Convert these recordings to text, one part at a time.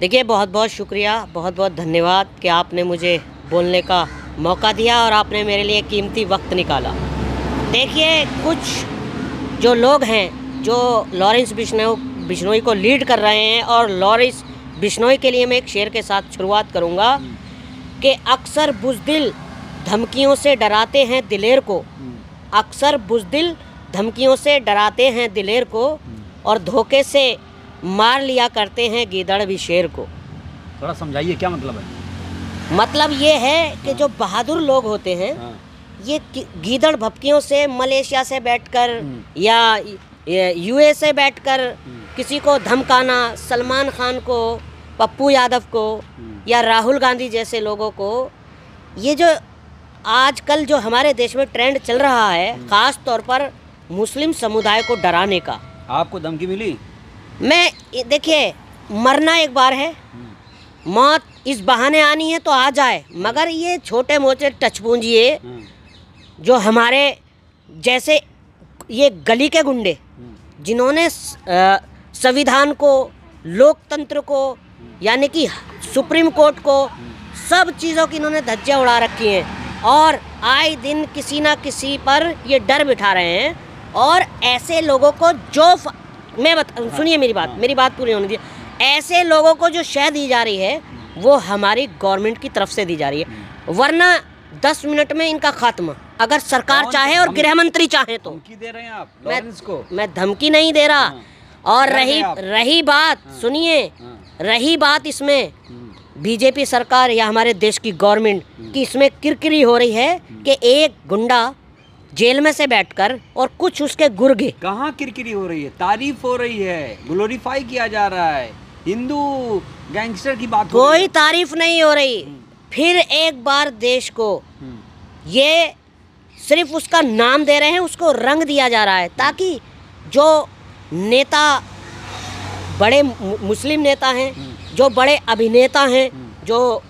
देखिए, बहुत बहुत शुक्रिया, बहुत बहुत धन्यवाद कि आपने मुझे बोलने का मौका दिया और आपने मेरे लिए कीमती वक्त निकाला। देखिए, कुछ जो लोग हैं जो लॉरेंस बिश्नोई को लीड कर रहे हैं, और लॉरेंस बिश्नोई के लिए मैं एक शेर के साथ शुरुआत करूंगा कि अक्सर बुज़दिल धमकियों से डराते हैं दिलेर को, अक्सर बुज़दिल धमकियों से डराते हैं दिलेर को, और धोखे से मार लिया करते हैं गीदड़ भी शेर को। थोड़ा समझाइए क्या मतलब है? मतलब ये है कि जो बहादुर लोग होते हैं, ये गीदड़ भपकियों से मलेशिया से बैठकर या यूए से बैठकर किसी को धमकाना, सलमान खान को, पप्पू यादव को या राहुल गांधी जैसे लोगों को, ये जो आजकल जो हमारे देश में ट्रेंड चल रहा है, ख़ास तौर पर मुस्लिम समुदाय को डराने का। आपको धमकी मिली? मैं देखिए, मरना एक बार है, मौत इस बहाने आनी है तो आ जाए, मगर ये छोटे मोटे टचपूंजिए जो हमारे जैसे ये गली के गुंडे जिन्होंने संविधान को, लोकतंत्र को, यानी कि सुप्रीम कोर्ट को, सब चीज़ों की इन्होंने धज्जियाँ उड़ा रखी हैं, और आए दिन किसी ना किसी पर ये डर बिठा रहे हैं। और ऐसे लोगों को जो सुनिए मेरी बात पूरी होने दीजिए। ऐसे लोगों को जो शह दी जा रही है वो हमारी गवर्नमेंट की तरफ से दी जा रही है, वरना 10 मिनट में इनका खात्मा, अगर सरकार चाहे और गृह मंत्री चाहे तो। धमकी दे रहे हैं आप लॉरेंस को? मैं धमकी नहीं दे रहा। और रही बात, सुनिए, रही बात इसमें बीजेपी सरकार या हमारे देश की गवर्नमेंट की इसमें किरकिरी हो रही है कि एक गुंडा जेल में से बैठकर और कुछ उसके गुर्गे। कहाँ किरकिरी हो रही है? तारीफ हो रही है, ग्लोरीफाई किया जा रहा है, हिंदू गैंगस्टर की बात हो रही है। कोई तारीफ नहीं हो रही। फिर एक बार देश को ये सिर्फ उसका नाम दे रहे हैं, उसको रंग दिया जा रहा है, ताकि जो नेता, बड़े मुस्लिम नेता हैं, जो बड़े अभिनेता हैं, जो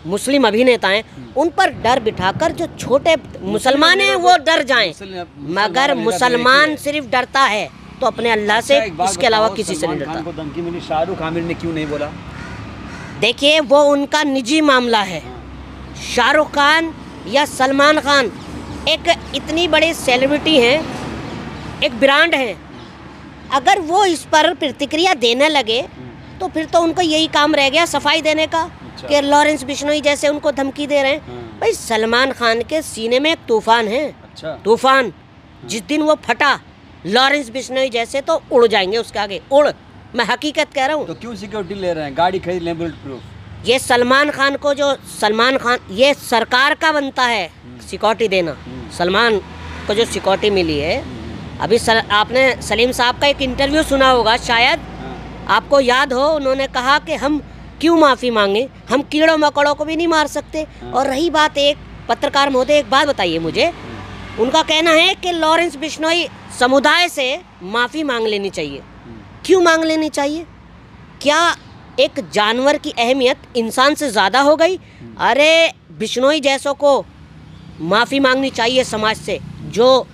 मुस्लिम अभिनेता हैं, उन पर डर बिठाकर जो छोटे मुसलमान हैं वो डर जाएं। मगर मुसलमान सिर्फ डरता है तो अपने अल्लाह से, इसके अलावा किसी से नहीं डरता। को धमकी मिली, शाहरुख आमिर ने क्यों नहीं बोला? देखिए, वो उनका निजी मामला है। शाहरुख खान या सलमान खान एक इतनी बड़ी सेलिब्रिटी हैं, एक ब्रांड है, अगर वो इस पर प्रतिक्रिया देने लगे तो फिर तो उनको यही काम रह गया सफाई देने का। अच्छा। कि लॉरेंस बिश्नोई जैसे उनको धमकी दे रहे हैं। भाई, सलमान खान के सीने में एक तूफान है। अच्छा। तूफान जिस दिन वो फटा, लॉरेंस बिश्नोई जैसे तो उड़ जाएंगे उसके आगे, उड़, मैं हकीकत कह रहा हूँ। तो क्यों सिक्योरिटी ले रहे हैं? गाड़ी खरीद लें बुलेट प्रूफ। ये सलमान खान, ये सरकार का बनता है सिक्योरिटी देना। सलमान को जो सिक्योरिटी मिली है, अभी आपने सलीम साहब का एक इंटरव्यू सुना होगा शायद, आपको याद हो, उन्होंने कहा कि हम क्यों माफ़ी मांगे, हम कीड़ों मकोड़ों को भी नहीं मार सकते। और रही बात, एक पत्रकार महोदय एक बात बताइए मुझे, उनका कहना है कि लॉरेंस बिश्नोई समुदाय से माफ़ी मांग लेनी चाहिए। क्यों मांग लेनी चाहिए? क्या एक जानवर की अहमियत इंसान से ज़्यादा हो गई? अरे, बिश्नोई जैसों को माफ़ी मांगनी चाहिए समाज से, जो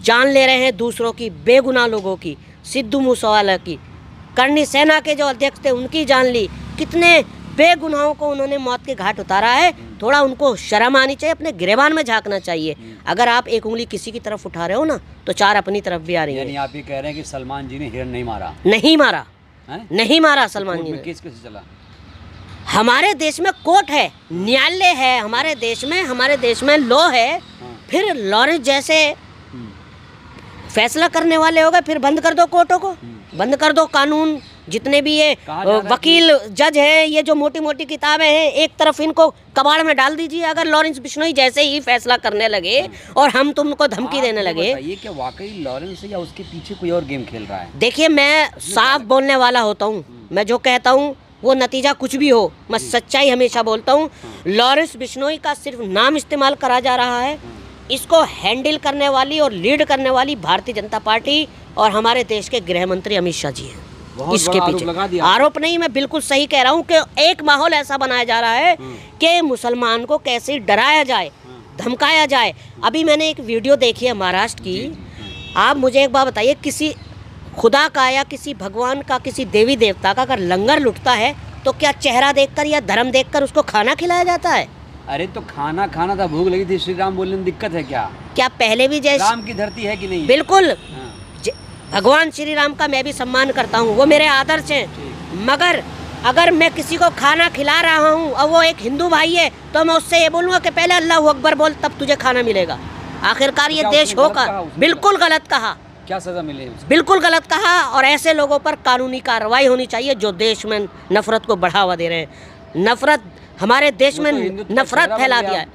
जान ले रहे हैं दूसरों की, बेगुनाह लोगों की, सिद्धू मूसेवाला की, करनी सेना के जो अध्यक्ष थे उनकी जान ली, कितने बेगुनाहों को उन्होंने मौत के घाट उतारा है। थोड़ा उनको शर्म आनी चाहिए, अपने गिरेबान में झांकना चाहिए। अगर आप एक उंगली किसी की तरफ उठा रहे हो ना, तो 4 अपनी तरफ भी आ रही है। यानी आप ये कह रहे हैं कि सलमान जी ने हिरन नहीं मारा? नहीं मारा है? नहीं मारा सलमान जी ने। केस कैसे चला? हमारे देश में कोर्ट है, न्यायालय है, हमारे देश में लॉ है। फिर लॉरेंस जैसे फैसला करने वाले हो गए, फिर बंद कर दो कोर्टों को, बंद कर दो कानून, जितने भी ये वकील जज हैं, ये जो मोटी मोटी किताबें हैं, एक तरफ इनको कबाड़ में डाल दीजिए। अगर लॉरेंस बिश्नोई जैसे ही फैसला करने लगे और हम तुमको धमकी देने लगे। ये क्या वाकई लॉरेंस है या उसके पीछे कोई और गेम खेल रहा है? देखिए, मैं साफ बोलने वाला होता हूँ, मैं जो कहता हूँ वो नतीजा कुछ भी हो, मैं सच्चाई हमेशा बोलता हूँ। लॉरेंस बिश्नोई का सिर्फ नाम इस्तेमाल करा जा रहा है। इसको हैंडल करने वाली और लीड करने वाली भारतीय जनता पार्टी और हमारे देश के गृह मंत्री अमित शाह जी हैं। इसके पीछे आरोप नहीं, मैं बिल्कुल सही कह रहा हूँ कि एक माहौल ऐसा बनाया जा रहा है कि मुसलमान को कैसे डराया जाए, धमकाया जाए। अभी मैंने एक वीडियो देखी है महाराष्ट्र की, आप मुझे एक बात बताइए, किसी खुदा का या किसी भगवान का, किसी देवी देवता का अगर लंगर लुटता है तो क्या चेहरा देखकर या धर्म देखकर उसको खाना खिलाया जाता है? अरे तो खाना खाना था, भूख लगी थी, श्री राम बोलने में दिक्कत है क्या? क्या पहले भी जैसे राम की धरती है कि नहीं? बिल्कुल, हाँ, भगवान श्री राम का मैं भी सम्मान करता हूँ, वो मेरे आदर्श हैं। ठीक। मगर अगर मैं किसी को खाना खिला रहा हूँ और वो एक हिंदू भाई है तो मैं उससे ये बोलूँगा कि पहले अल्लाह अकबर बोल, तब तुझे खाना मिलेगा। आखिरकार ये क्या देश उसने गलत होगा। कहा उसने? बिल्कुल गलत कहा, क्या सजा मिले उसको? बिल्कुल गलत कहा। और ऐसे लोगों पर कानूनी कार्रवाई होनी चाहिए जो देश में नफरत को बढ़ावा दे रहे हैं। नफरत हमारे देश वो में तो हिंदुत्व का नफरत चेहरा बन फैला गया। दिया है।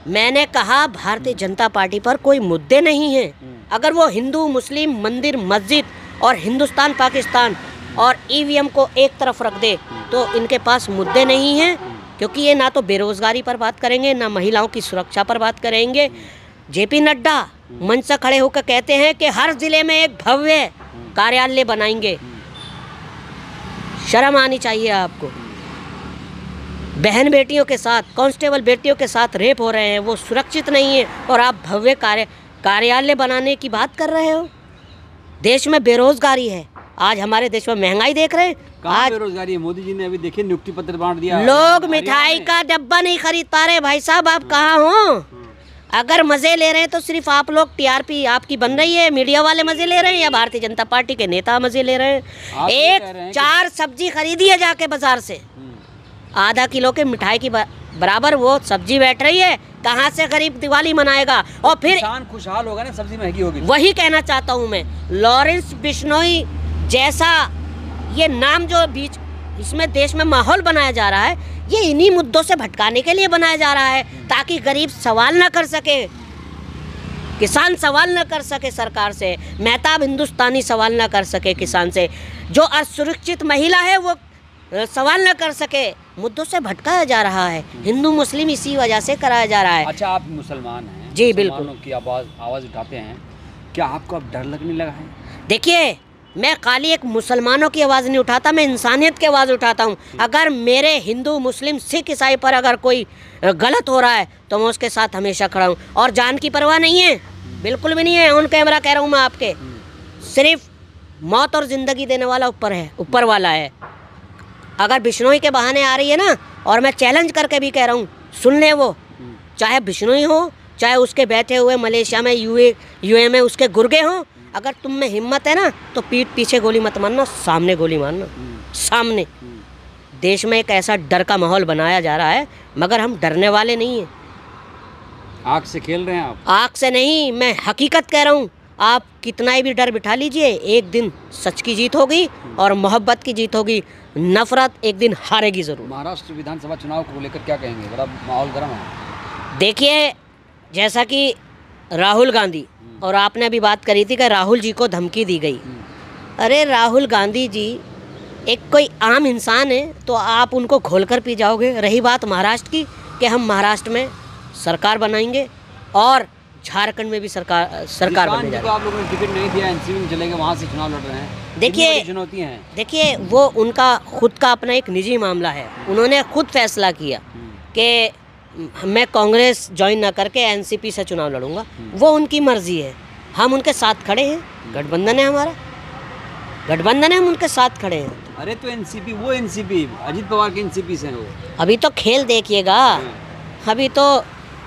मैंने कहा भारतीय जनता पार्टी पर कोई मुद्दे नहीं हैं। अगर वो हिंदू मुस्लिम मंदिर मस्जिद और हिंदुस्तान पाकिस्तान और ईवीएम को एक तरफ रख दे तो इनके पास मुद्दे नहीं हैं, क्योंकि ये ना तो बेरोजगारी पर बात करेंगे ना महिलाओं की सुरक्षा पर बात करेंगे। जेपी नड्डा मंच से खड़े होकर कहते हैं कि हर जिले में एक भव्य कार्यालय बनाएंगे। शर्म आनी चाहिए आपको। बहन बेटियों के साथ, कांस्टेबल बेटियों के साथ रेप हो रहे हैं, वो सुरक्षित नहीं है और आप भव्य कार्यालय बनाने की बात कर रहे हो। देश में बेरोजगारी है, आज हमारे देश में महंगाई देख रहे हैं। कहाँ आज बेरोजगारी है? मोदी जी ने अभी देखिए नियुक्ति पत्र बांट दिया। लोग मिठाई का डब्बा नहीं खरीद पा रहे। भाई साहब आप कहाँ हो? अगर मजे ले रहे हैं तो सिर्फ आप लोग, टीआरपी आपकी बन रही है, मीडिया वाले मजे ले रहे हैं या भारतीय जनता पार्टी के नेता मजे ले रहे हैं? आप ये कह रहे एक हैं 4 सब्जी खरीदी है जाके बाजार से, आधा किलो के मिठाई की बराबर वो सब्जी बैठ रही है। कहाँ से गरीब दिवाली मनाएगा? और फिर किसान खुशहाल होगा ना, सब्जी महंगी होगी। वही कहना चाहता हूँ मैं। लॉरेंस बिश्नोई जैसा ये नाम जो बीच इसमें देश में माहौल बनाया जा रहा है, ये इन्हीं मुद्दों से भटकाने के लिए बनाया जा रहा है, ताकि गरीब सवाल ना कर सके, किसान सवाल ना कर सके सरकार से, मेहताब हिंदुस्तानी सवाल ना कर सके किसान से, जो असुरक्षित महिला है वो सवाल ना कर सके। मुद्दों से भटकाया जा रहा है। हिंदू मुस्लिम इसी वजह से कराया जा रहा है। अच्छा, आप मुसलमान हैं, जी, बिल्कुल। मुसलमानों की आवाज़ उठाते हैं, क्या आपको अब डर लगने लगा है? देखिए, मैं खाली एक मुसलमानों की आवाज़ नहीं उठाता, मैं इंसानियत की आवाज़ उठाता हूँ। अगर मेरे हिंदू मुस्लिम सिख ईसाई पर अगर कोई गलत हो रहा है तो मैं उसके साथ हमेशा खड़ा हूँ। और जान की परवाह नहीं है, बिल्कुल भी नहीं है। ऑन कैमरा कह रहा हूँ मैं आपके, सिर्फ मौत और ज़िंदगी देने वाला ऊपर वाला है। अगर बिश्नोई के बहाने आ रही है ना, और मैं चैलेंज करके भी कह रहा हूँ, सुन ले वो, चाहे बिश्नोई हो, चाहे उसके बैठे हुए मलेशिया में यूए में उसके गुर्गे हों, अगर तुम में हिम्मत है ना तो पीठ पीछे गोली मत मारना, सामने गोली मारना, सामने। देश में एक ऐसा डर का माहौल बनाया जा रहा है, मगर हम डरने वाले नहीं हैं। आग से खेल रहे हैं आप? आग से नहीं, मैं हकीकत कह रहा हूँ। आप कितना ही भी डर बिठा लीजिए, एक दिन सच की जीत होगी और मोहब्बत की जीत होगी। नफरत एक दिन हारेगी ज़रूर। महाराष्ट्र विधानसभा चुनाव को लेकर क्या कहेंगे? बड़ा माहौल गर्म है। देखिए, जैसा कि राहुल गांधी, और आपने अभी बात करी थी कि राहुल जी को धमकी दी गई। अरे राहुल गांधी जी एक कोई आम इंसान है तो आप उनको घोलकर पी जाओगे। रही बात महाराष्ट्र की, कि हम महाराष्ट्र में सरकार बनाएंगे और झारखंड में भी सरकार बनने जा रही है। आप लोगों ने टिकट नहीं दिया, एनसीपी में चलेंगे, वहाँ से चुनाव लड़ रहे हैं। देखिए, चुनौतियाँ हैं। देखिए, वो उनका खुद का अपना एक निजी मामला है। उन्होंने खुद फैसला किया कि मैं कांग्रेस ज्वाइन ना करके एनसीपी से चुनाव लड़ूंगा, वो उनकी मर्जी है। हम उनके साथ खड़े हैं, गठबंधन है हमारा, गठबंधन है, हम उनके साथ खड़े हैं। अरे तो एनसीपी, वो एनसीपी अजीत पवार के एनसीपी से वो। अभी तो खेल देखिएगा, अभी तो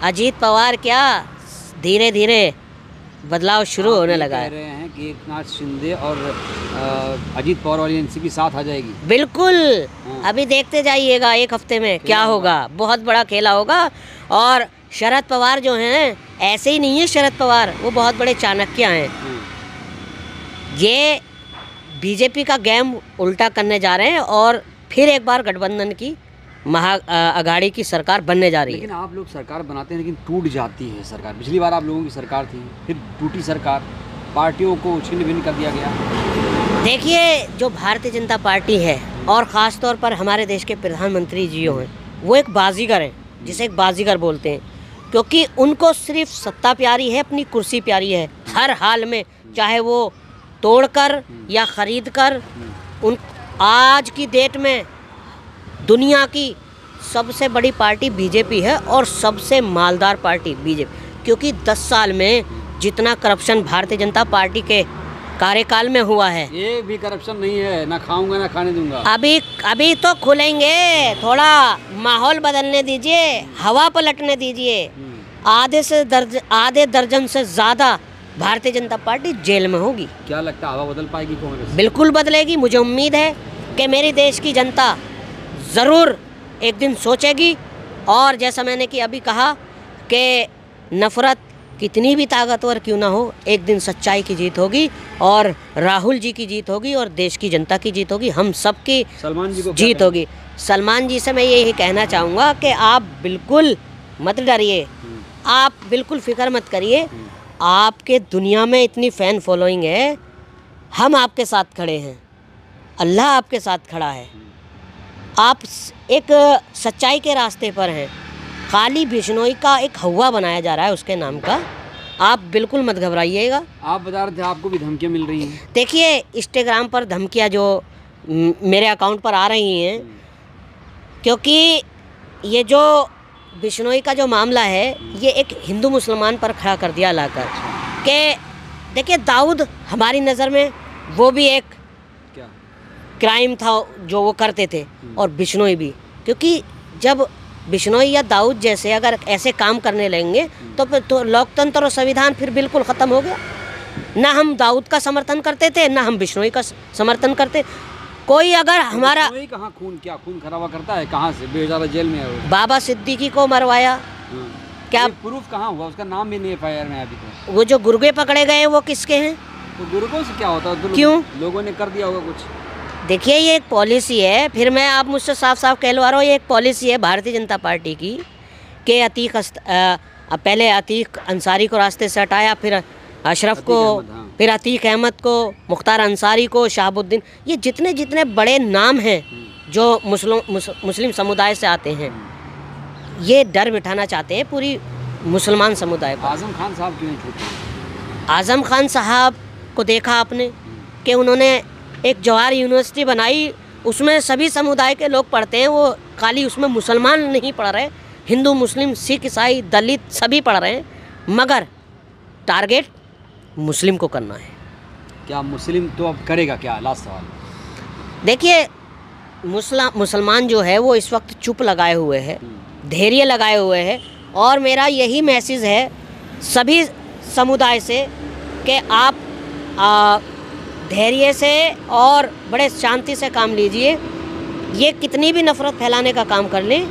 अजीत पवार क्या, धीरे धीरे बदलाव शुरू होने लगा है। कह रहे हैं कि एकनाथ शिंदे और अजीत पवार वाली एनसीपी साथ आ जाएगी। बिल्कुल, अभी देखते जाइएगा, एक हफ्ते में क्या होगा। बहुत बड़ा खेला होगा। और शरद पवार जो हैं, ऐसे ही नहीं है शरद पवार, वो बहुत बड़े चाणक्य हैं। ये बीजेपी का गेम उल्टा करने जा रहे हैं और फिर एक बार गठबंधन की महाअघाड़ी की सरकार बनने जा रही है। लेकिन आप लोग सरकार बनाते हैं लेकिन टूट जाती है सरकार। पिछली बार आप लोगों की सरकार थी, फिर टूटी सरकार, पार्टियों को छिन्न भिन्न कर दिया गया। देखिए, जो भारतीय जनता पार्टी है और ख़ास तौर पर हमारे देश के प्रधानमंत्री जी हैं, वो एक बाजीगर हैं, जिसे एक बाजीगर बोलते हैं, क्योंकि उनको सिर्फ सत्ता प्यारी है, अपनी कुर्सी प्यारी है। हर हाल में, चाहे वो तोड़कर या ख़रीद कर, उन आज की डेट में दुनिया की सबसे बड़ी पार्टी बीजेपी है और सबसे मालदार पार्टी बीजेपी, क्योंकि 10 साल में जितना करप्शन भारतीय जनता पार्टी के कार्यकाल में हुआ है। एक भी करप्शन नहीं है, ना खाऊंगा ना खाने दूंगा। अभी तो खुलेंगे, थोड़ा माहौल बदलने दीजिए, हवा पलटने दीजिए। आधे दर्जन से ज़्यादा भारतीय जनता पार्टी जेल में होगी। क्या लगता है हवा बदल पाएगी कांग्रेस? बिल्कुल बदलेगी। मुझे उम्मीद है कि मेरी देश की जनता ज़रूर एक दिन सोचेगी, और जैसा मैंने कि अभी कहा कि नफ़रत कितनी भी ताकतवर क्यों ना हो, एक दिन सच्चाई की जीत होगी, और राहुल जी की जीत होगी, और देश की जनता की जीत होगी, हम सब की सलमान जी को जीत होगी। सलमान जी से मैं यही कहना चाहूँगा कि आप बिल्कुल मत डरिए, आप बिल्कुल फ़िक्र मत करिए। आपके दुनिया में इतनी फ़ैन फॉलोइंग है, हम आपके साथ खड़े हैं, अल्लाह आपके साथ खड़ा है। आप एक सच्चाई के रास्ते पर हैं। खाली बिश्नोई का एक हवा बनाया जा रहा है उसके नाम का, आप बिल्कुल मत घबराइएगा। आप बता रहे थे आपको भी धमकियाँ मिल रही हैं। देखिए, इंस्टाग्राम पर धमकियाँ जो मेरे अकाउंट पर आ रही हैं, क्योंकि ये जो बिश्नोई का जो मामला है, ये एक हिंदू मुसलमान पर खड़ा कर दिया लाकर कि देखिए, दाऊद हमारी नज़र में वो भी एक क्या क्राइम था जो वो करते थे, और बिश्नोई भी, क्योंकि जब बिश्नोई या दाऊद जैसे अगर ऐसे काम करने लगेंगे तो फिर तो लोकतंत्र और संविधान फिर बिल्कुल ख़त्म हो गया। ना हम दाऊद का समर्थन करते थे, ना हम बिश्नोई का समर्थन करते। कोई अगर हमारा कहाँ खून खराबा करता है, कहाँ से बेचारा जेल में है। बाबा सिद्दीकी को मरवाया, क्या प्रूफ कहाँ हुआ? उसका नाम भी नहीं FIR में अभी तक। वो जो गुर्गे पकड़े गए वो किसके हैं? तो गुर्गों से क्या होता है? क्यों? लोगों ने कर दिया होगा कुछ। देखिए, ये एक पॉलिसी है, फिर मैं आप मुझसे साफ साफ कहलवा रहा हूँ, ये एक पॉलिसी है भारतीय जनता पार्टी की कि पहले अतीक अंसारी को रास्ते से हटाया, फिर अशरफ को, फिर अतीक अहमद को, मुख्तार अंसारी को, शहाबुद्दीन, ये जितने बड़े नाम हैं जो मुस्लिम समुदाय से आते हैं, ये डर बिठाना चाहते हैं पूरी मुसलमान समुदाय को। आज़म खान साहब क्यों नहीं छूटे? आज़म खान साहब को देखा आपने कि उन्होंने एक जवाहर यूनिवर्सिटी बनाई, उसमें सभी समुदाय के लोग पढ़ते हैं, वो खाली उसमें मुसलमान नहीं पढ़ रहे, हिंदू मुस्लिम सिख ईसाई दलित सभी पढ़ रहे हैं, मगर टारगेट मुस्लिम को करना है। क्या मुस्लिम तो अब करेगा क्या? लास्ट सवाल। देखिए, मुसलमान जो है वो इस वक्त चुप लगाए हुए है, धैर्य लगाए हुए है, और मेरा यही मैसेज है सभी समुदाय से कि आप धैर्य से और बड़े शांति से काम लीजिए। ये कितनी भी नफ़रत फैलाने का काम कर लें,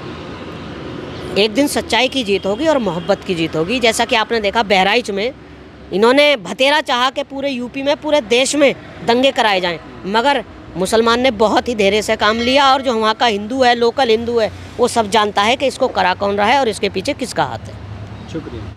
एक दिन सच्चाई की जीत होगी और मोहब्बत की जीत होगी। जैसा कि आपने देखा बहराइच में इन्होंने भतेरा चाहा कि पूरे यूपी में, पूरे देश में दंगे कराए जाएं, मगर मुसलमान ने बहुत ही धैर्य से काम लिया, और जो वहाँ का हिंदू है, लोकल हिंदू है, वो सब जानता है कि इसको करा कौन रहा है और इसके पीछे किसका हाथ है। शुक्रिया।